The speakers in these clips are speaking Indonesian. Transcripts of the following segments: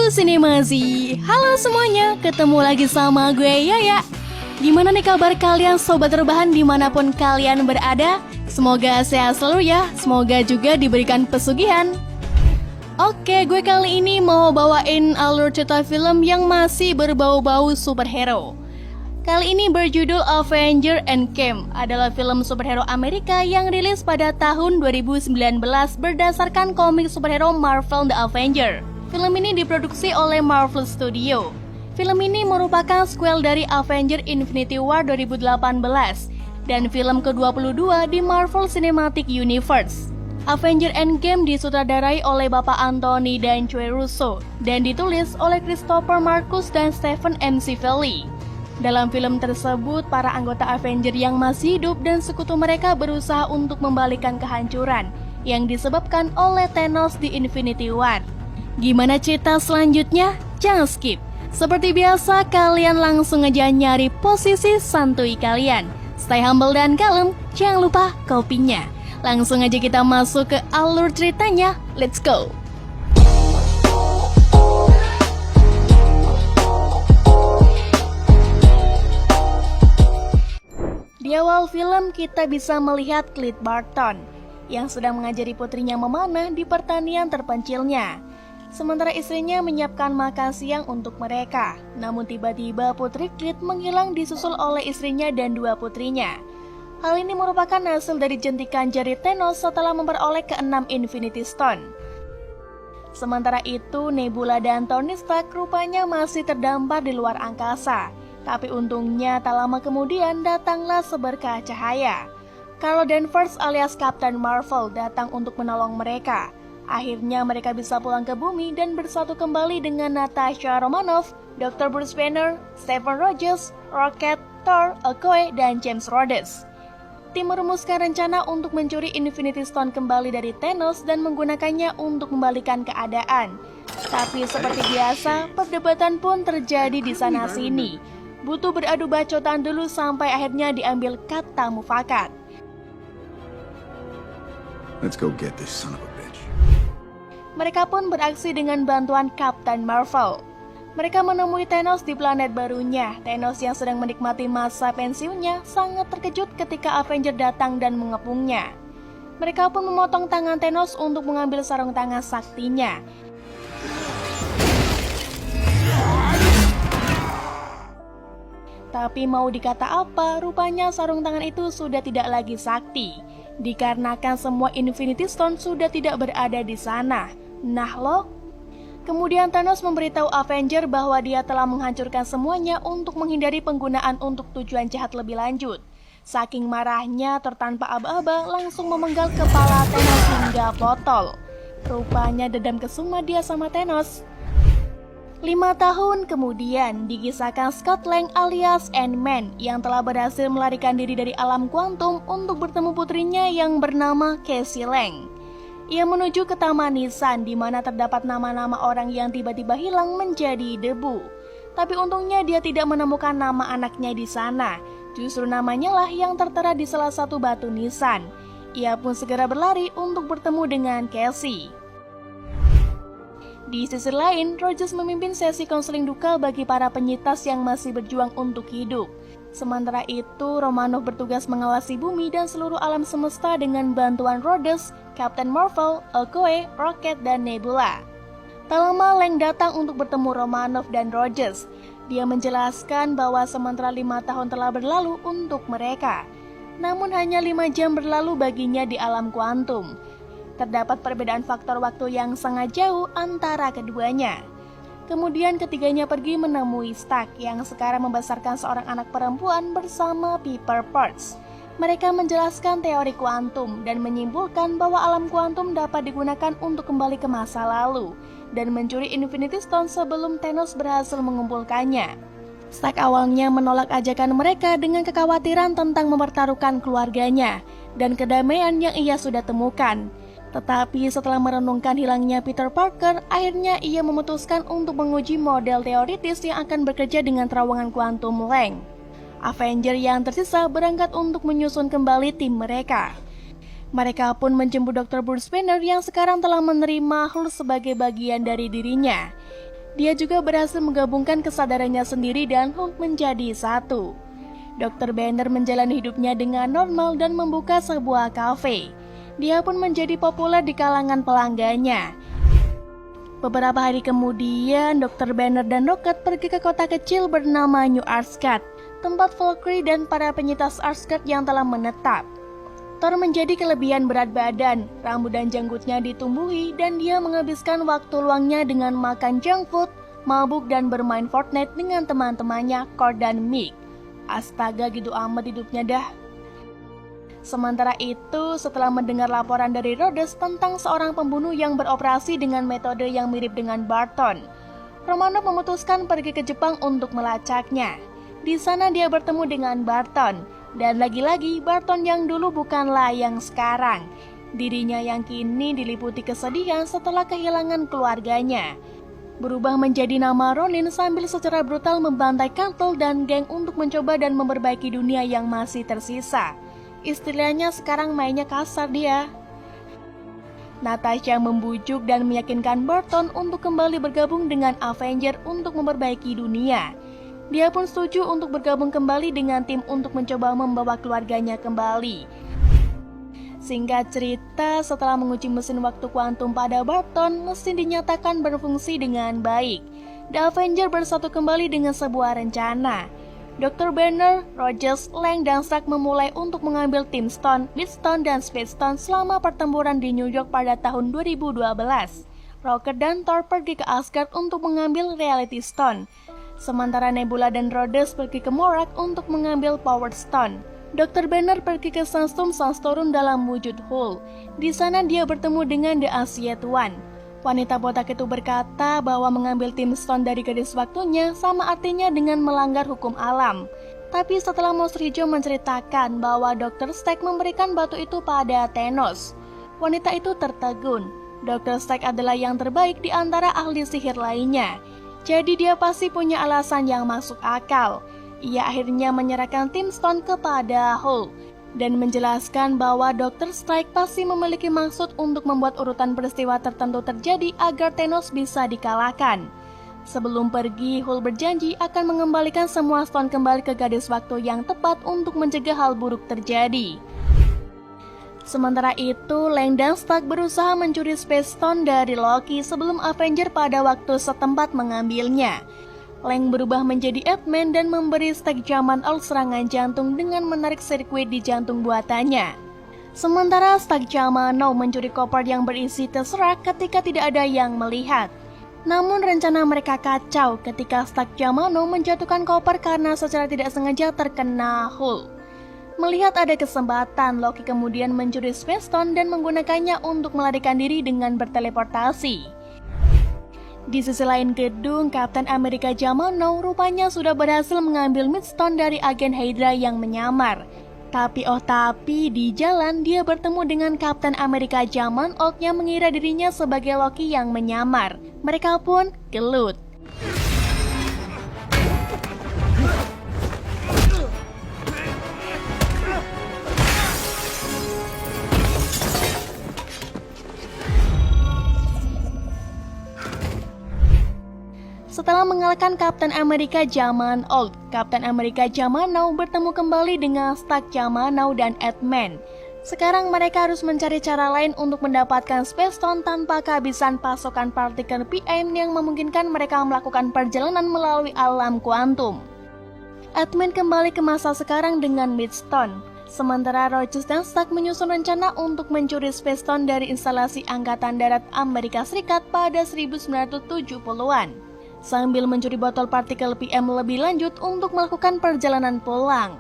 Sinemasi. Halo semuanya, ketemu lagi sama gue Yaya. Gimana nih kabar kalian sobat rebahan dimanapun kalian berada? Semoga sehat selalu ya, semoga juga diberikan pesugihan. Oke, gue kali ini mau bawain alur cerita film yang masih berbau-bau superhero. Kali ini berjudul Avengers Endgame, adalah film superhero Amerika yang rilis pada tahun 2019 berdasarkan komik superhero Marvel The Avengers. Film ini diproduksi oleh Marvel Studio. Film ini merupakan sequel dari Avengers Infinity War 2018 dan film ke-22 di Marvel Cinematic Universe. Avengers Endgame disutradarai oleh Bapak Anthony dan Joe Russo dan ditulis oleh Christopher Marcus dan Stephen M. Cively. Dalam film tersebut, para anggota Avengers yang masih hidup dan sekutu mereka berusaha untuk membalikan kehancuran yang disebabkan oleh Thanos di Infinity War. Gimana cerita selanjutnya? Jangan skip. Seperti biasa, kalian langsung aja nyari posisi santuy kalian. Stay humble dan kalem, jangan lupa kopinya. Langsung aja kita masuk ke alur ceritanya. Let's go! Di awal film kita bisa melihat Clint Barton yang sedang mengajari putrinya memanah di pertanian terpencilnya. Sementara istrinya menyiapkan makan siang untuk mereka. Namun tiba-tiba putri Clint menghilang disusul oleh istrinya dan dua putrinya. Hal ini merupakan hasil dari jentikan jari Thanos setelah memperoleh ke-6 Infinity Stone. Sementara itu, Nebula dan Tony Stark rupanya masih terdampar di luar angkasa. Tapi untungnya tak lama kemudian datanglah seberkah cahaya. Carol Danvers alias Captain Marvel datang untuk menolong mereka. Akhirnya mereka bisa pulang ke bumi dan bersatu kembali dengan Natasha Romanoff, Dr. Bruce Banner, Stephen Rogers, Rocket, Thor, Okoye, dan James Rhodes. Tim merumuskan rencana untuk mencuri Infinity Stone kembali dari Thanos dan menggunakannya untuk membalikan keadaan. Tapi seperti biasa, perdebatan pun terjadi di sana-sini. Butuh beradu bacotan dulu sampai akhirnya diambil kata mufakat. Let's go get this son of a bitch. Mereka pun beraksi dengan bantuan Captain Marvel. Mereka menemui Thanos di planet barunya. Thanos yang sedang menikmati masa pensiunnya sangat terkejut ketika Avengers datang dan mengepungnya. Mereka pun memotong tangan Thanos untuk mengambil sarung tangan saktinya. Tapi mau dikata apa, rupanya sarung tangan itu sudah tidak lagi sakti, dikarenakan semua Infinity Stone sudah tidak berada di sana. Nah loh. Kemudian Thanos memberitahu Avengers bahwa dia telah menghancurkan semuanya untuk menghindari penggunaan untuk tujuan jahat lebih lanjut. Saking marahnya, tertanpa aba-aba langsung memenggal kepala Thanos hingga potol. Rupanya dendam kesuma dia sama Thanos. 5 tahun kemudian, dikisahkan Scott Lang alias Ant-Man yang telah berhasil melarikan diri dari alam kuantum untuk bertemu putrinya yang bernama Cassie Lang. Ia menuju ke Taman Nisan di mana terdapat nama-nama orang yang tiba-tiba hilang menjadi debu. Tapi untungnya dia tidak menemukan nama anaknya di sana. Justru namanya lah yang tertera di salah satu batu nisan. Ia pun segera berlari untuk bertemu dengan Cassie. Di sisi lain, Rogers memimpin sesi konseling duka bagi para penyintas yang masih berjuang untuk hidup. Sementara itu, Romanoff bertugas mengawasi bumi dan seluruh alam semesta dengan bantuan Rhodes, Captain Marvel, Okoye, Rocket, dan Nebula. Tak lama Lang datang untuk bertemu Romanoff dan Rogers. Dia menjelaskan bahwa sementara 5 tahun telah berlalu untuk mereka. Namun hanya 5 jam berlalu baginya di alam kuantum. Terdapat perbedaan faktor waktu yang sangat jauh antara keduanya. Kemudian ketiganya pergi menemui Stark yang sekarang membesarkan seorang anak perempuan bersama Pepper Potts. Mereka menjelaskan teori kuantum dan menyimpulkan bahwa alam kuantum dapat digunakan untuk kembali ke masa lalu dan mencuri Infinity Stone sebelum Thanos berhasil mengumpulkannya. Stark awalnya menolak ajakan mereka dengan kekhawatiran tentang mempertaruhkan keluarganya dan kedamaian yang ia sudah temukan. Tetapi setelah merenungkan hilangnya Peter Parker, akhirnya ia memutuskan untuk menguji model teoritis yang akan bekerja dengan terowongan kuantum Lang. Avengers yang tersisa berangkat untuk menyusun kembali tim mereka. Mereka pun menjemput Dr. Bruce Banner yang sekarang telah menerima Hulk sebagai bagian dari dirinya. Dia juga berhasil menggabungkan kesadarannya sendiri dan Hulk menjadi satu. Dr. Banner menjalani hidupnya dengan normal dan membuka sebuah kafe. Dia pun menjadi populer di kalangan pelanggannya. Beberapa hari kemudian, Dr. Banner dan Rocket pergi ke kota kecil bernama New Asgard, tempat Valkyrie dan para penyintas Asgard yang telah menetap. Thor menjadi kelebihan berat badan, rambut dan janggutnya ditumbuhi, dan dia menghabiskan waktu luangnya dengan makan junk food, mabuk dan bermain Fortnite dengan teman-temannya, Cord dan Mick. Astaga, gitu amat hidupnya dah. Sementara itu, setelah mendengar laporan dari Rhodes tentang seorang pembunuh yang beroperasi dengan metode yang mirip dengan Barton, Romanoff memutuskan pergi ke Jepang untuk melacaknya. Di sana dia bertemu dengan Barton, dan lagi-lagi Barton yang dulu bukanlah yang sekarang. Dirinya yang kini diliputi kesedihan setelah kehilangan keluarganya. Berubah menjadi nama Ronin sambil secara brutal membantai Cartel dan geng untuk mencoba dan memperbaiki dunia yang masih tersisa. Istilahnya sekarang mainnya kasar dia. Natasha membujuk dan meyakinkan Barton untuk kembali bergabung dengan Avenger untuk memperbaiki dunia. Dia pun setuju untuk bergabung kembali dengan tim untuk mencoba membawa keluarganya kembali. Singkat cerita, setelah menguji mesin waktu kuantum pada Barton, mesin dinyatakan berfungsi dengan baik. The Avenger bersatu kembali dengan sebuah rencana. Dr. Banner, Rogers, Lang, dan Stark memulai untuk mengambil tim Stone, Midstone, dan Space Stone selama pertempuran di New York pada tahun 2012. Rocket dan Thor pergi ke Asgard untuk mengambil Reality Stone. Sementara Nebula dan Rhodes pergi ke Morak untuk mengambil Power Stone. Dr. Banner pergi ke Sandstorm dalam wujud Hulk. Di sana dia bertemu dengan The Ancient One. Wanita botak itu berkata bahwa mengambil tim Stone dari gadis waktunya sama artinya dengan melanggar hukum alam. Tapi setelah monster hijau menceritakan bahwa Dr. Stark memberikan batu itu pada Thanos, wanita itu tertegun. Dr. Stark adalah yang terbaik di antara ahli sihir lainnya. Jadi dia pasti punya alasan yang masuk akal. Ia akhirnya menyerahkan tim Stone kepada Hulk dan menjelaskan bahwa Dr. Strike pasti memiliki maksud untuk membuat urutan peristiwa tertentu terjadi agar Thanos bisa dikalahkan. Sebelum pergi, Hulk berjanji akan mengembalikan semua Stone kembali ke gadis waktu yang tepat untuk mencegah hal buruk terjadi. Sementara itu, Lang dan Stark berusaha mencuri Space Stone dari Loki sebelum Avenger pada waktu setempat mengambilnya. Lang berubah menjadi Ant-Man dan memberi Stark zaman Old serangan jantung dengan menarik sirkuit di jantung buatannya. Sementara Stark zaman Now mencuri koper yang berisi Tesseract ketika tidak ada yang melihat. Namun rencana mereka kacau ketika Stark zaman Now menjatuhkan koper karena secara tidak sengaja terkena Hulk. Melihat ada kesempatan, Loki kemudian mencuri Space Stone dan menggunakannya untuk melarikan diri dengan berteleportasi. Di sisi lain gedung, Kapten Amerika zaman Now rupanya sudah berhasil mengambil Midstone dari agen Hydra yang menyamar. Tapi di jalan dia bertemu dengan Kapten Amerika zaman Old yang mengira dirinya sebagai Loki yang menyamar. Mereka pun gelut. Setelah mengalahkan Kapten Amerika zaman Old, Kapten Amerika zaman Now bertemu kembali dengan Stark zaman Now dan Ant-Man. Sekarang mereka harus mencari cara lain untuk mendapatkan Space Stone tanpa kehabisan pasokan partikel PM yang memungkinkan mereka melakukan perjalanan melalui alam kuantum. Ant-Man kembali ke masa sekarang dengan Midstone. Sementara Rogers dan Stark menyusun rencana untuk mencuri Space Stone dari instalasi Angkatan Darat Amerika Serikat pada 1970-an. Sambil mencuri botol partikel PM lebih lanjut untuk melakukan perjalanan pulang.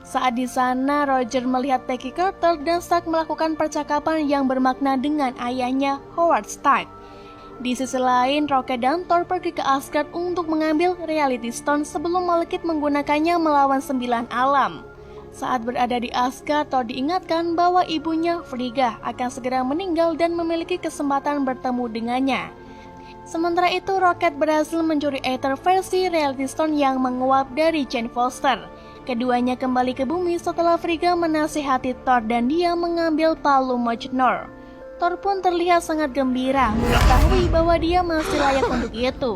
Saat di sana, Roger melihat Peggy Carter dan Stark melakukan percakapan yang bermakna dengan ayahnya, Howard Stark. Di sisi lain, Rocket dan Thor pergi ke Asgard untuk mengambil Reality Stone sebelum Malekith menggunakannya melawan 9 alam. Saat berada di Asgard, Thor diingatkan bahwa ibunya, Frigga, akan segera meninggal dan memiliki kesempatan bertemu dengannya. Sementara itu, Rocket berhasil mencuri Aether versi Reality Stone yang menguap dari Jane Foster. Keduanya kembali ke bumi setelah Frigga menasihati Thor dan dia mengambil palu Mjolnir. Thor pun terlihat sangat gembira mengetahui bahwa dia masih layak untuk itu.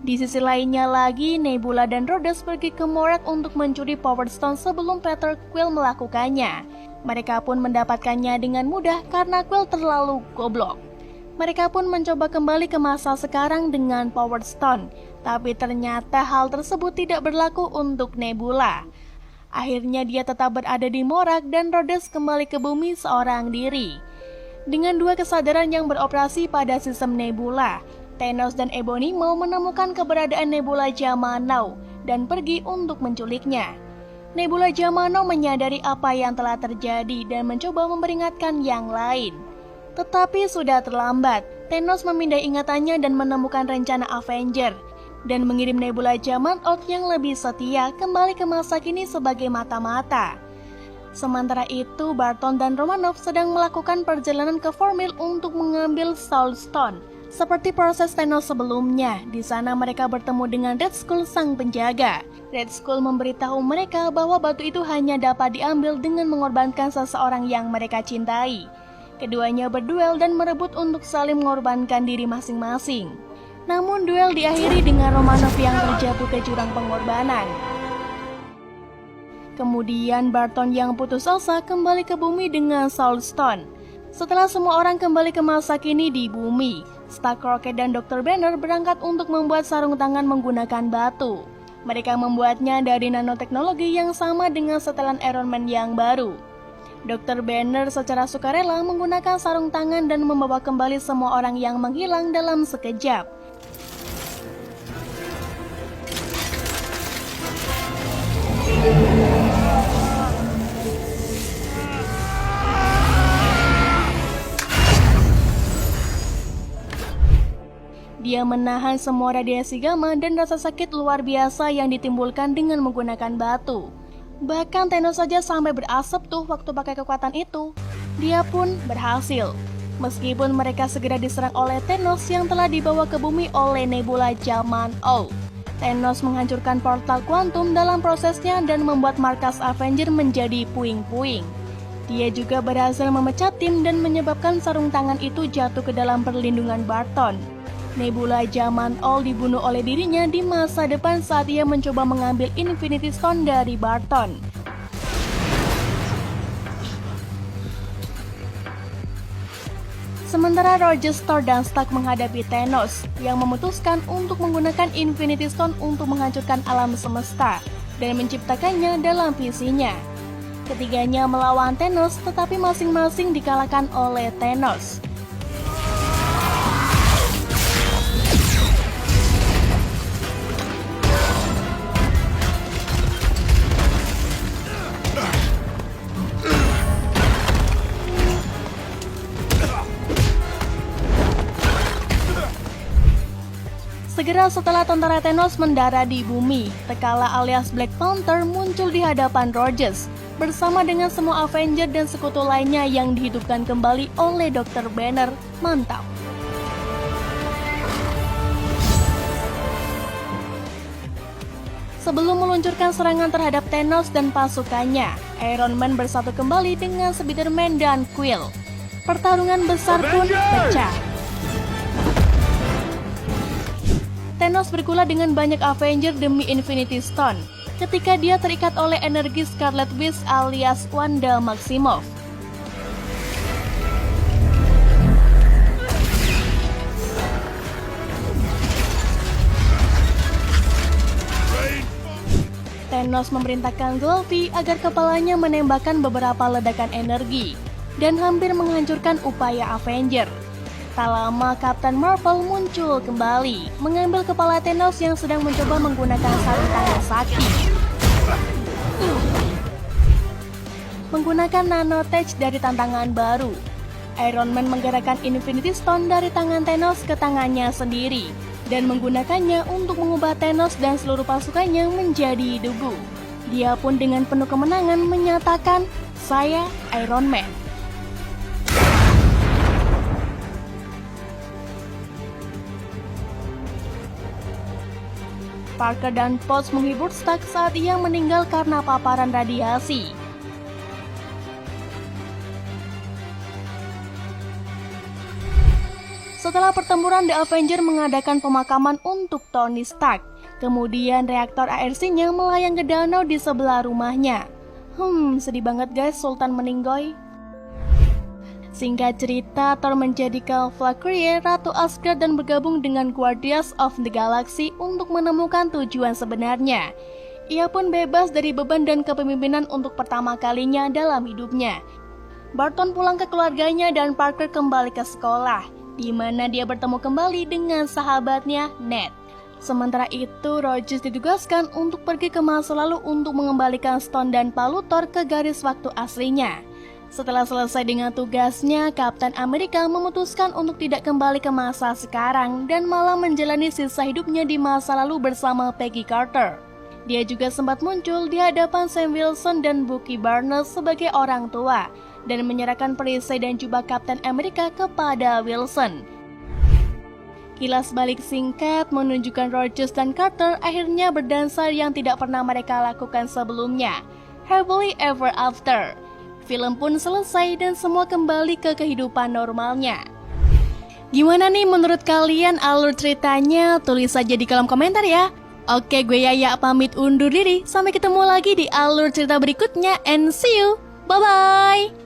Di sisi lainnya lagi, Nebula dan Rhodes pergi ke Morag untuk mencuri Power Stone sebelum Peter Quill melakukannya. Mereka pun mendapatkannya dengan mudah karena Quill terlalu goblok. Mereka pun mencoba kembali ke masa sekarang dengan Power Stone, tapi ternyata hal tersebut tidak berlaku untuk Nebula. Akhirnya dia tetap berada di Morag dan Rhodes kembali ke bumi seorang diri. Dengan dua kesadaran yang beroperasi pada sistem Nebula, Thanos dan Ebony mau menemukan keberadaan Nebula zaman now dan pergi untuk menculiknya. Nebula zaman now menyadari apa yang telah terjadi dan mencoba memperingatkan yang lain. Tetapi sudah terlambat. Thanos memindai ingatannya dan menemukan rencana Avenger dan mengirim Nebula zaman old yang lebih setia kembali ke masa kini sebagai mata-mata. Sementara itu, Barton dan Romanoff sedang melakukan perjalanan ke Formil untuk mengambil Soul Stone. Seperti proses Thanos sebelumnya, di sana mereka bertemu dengan Red Skull sang penjaga. Red Skull memberitahu mereka bahwa batu itu hanya dapat diambil dengan mengorbankan seseorang yang mereka cintai. Keduanya berduel dan merebut untuk saling mengorbankan diri masing-masing. Namun duel diakhiri dengan Romanoff yang terjatuh ke jurang pengorbanan. Kemudian Barton yang putus asa kembali ke bumi dengan Soul Stone. Setelah semua orang kembali ke masa kini di bumi, Stark, Rocket, dan Dr. Banner berangkat untuk membuat sarung tangan menggunakan batu. Mereka membuatnya dari nanoteknologi yang sama dengan setelan Iron Man yang baru. Dr. Banner secara sukarela menggunakan sarung tangan dan membawa kembali semua orang yang menghilang dalam sekejap. Dia menahan semua radiasi gamma dan rasa sakit luar biasa yang ditimbulkan dengan menggunakan batu. Bahkan Thanos saja sampai berasap tuh waktu pakai kekuatan itu. Dia pun berhasil. Meskipun mereka segera diserang oleh Thanos yang telah dibawa ke bumi oleh Nebula zaman old. Thanos menghancurkan portal kuantum dalam prosesnya dan membuat markas Avenger menjadi puing-puing. Dia juga berhasil memecat tim dan menyebabkan sarung tangan itu jatuh ke dalam perlindungan Barton. Nebula zaman old dibunuh oleh dirinya di masa depan saat ia mencoba mengambil Infinity Stone dari Barton. Sementara Rogers, Thor, dan Stark menghadapi Thanos yang memutuskan untuk menggunakan Infinity Stone untuk menghancurkan alam semesta dan menciptakannya dalam visinya. Ketiganya melawan Thanos tetapi masing-masing dikalahkan oleh Thanos. Segera setelah tentara Thanos mendarat di bumi, T'Challa alias Black Panther muncul di hadapan Rogers bersama dengan semua Avenger dan sekutu lainnya yang dihidupkan kembali oleh Dr. Banner. Mantap! Sebelum meluncurkan serangan terhadap Thanos dan pasukannya, Iron Man bersatu kembali dengan Spider-Man dan Quill. Pertarungan besar pun pecah. Thanos bergulat dengan banyak Avenger demi Infinity Stone ketika dia terikat oleh energi Scarlet Witch alias Wanda Maximoff. Thanos memerintahkan Sylvie agar kepalanya menembakkan beberapa ledakan energi dan hampir menghancurkan upaya Avenger. Tak lama Captain Marvel muncul kembali, mengambil kepala Thanos yang sedang mencoba menggunakan sarung tangan sakti. Menggunakan nanotech dari tantangan baru, Iron Man menggerakkan Infinity Stone dari tangan Thanos ke tangannya sendiri dan menggunakannya untuk mengubah Thanos dan seluruh pasukannya menjadi debu. Dia pun dengan penuh kemenangan menyatakan, "Saya Iron Man." Parker dan Potts menghibur Stark saat ia meninggal karena paparan radiasi. Setelah pertempuran, The Avenger mengadakan pemakaman untuk Tony Stark. Kemudian reaktor ARC-nya melayang ke danau di sebelah rumahnya. Sedih banget guys, Sultan meninggoy. Singkat cerita, Thor menjadikan Valkyrie Ratu Asgard dan bergabung dengan Guardians of the Galaxy untuk menemukan tujuan sebenarnya. Ia pun bebas dari beban dan kepemimpinan untuk pertama kalinya dalam hidupnya. Barton pulang ke keluarganya dan Parker kembali ke sekolah, di mana dia bertemu kembali dengan sahabatnya Ned. Sementara itu, Rogers ditugaskan untuk pergi ke masa lalu untuk mengembalikan Stone dan palu Thor ke garis waktu aslinya. Setelah selesai dengan tugasnya, Kapten Amerika memutuskan untuk tidak kembali ke masa sekarang dan malah menjalani sisa hidupnya di masa lalu bersama Peggy Carter. Dia juga sempat muncul di hadapan Sam Wilson dan Bucky Barnes sebagai orang tua dan menyerahkan perisai dan jubah Kapten Amerika kepada Wilson. Kilas balik singkat menunjukkan Rogers dan Carter akhirnya berdansa yang tidak pernah mereka lakukan sebelumnya. Happily Ever After. Film pun selesai dan semua kembali ke kehidupan normalnya. Gimana nih menurut kalian alur ceritanya? Tulis saja di kolom komentar ya. Oke, gue Yaya pamit undur diri. Sampai ketemu lagi di alur cerita berikutnya and see you. Bye-bye.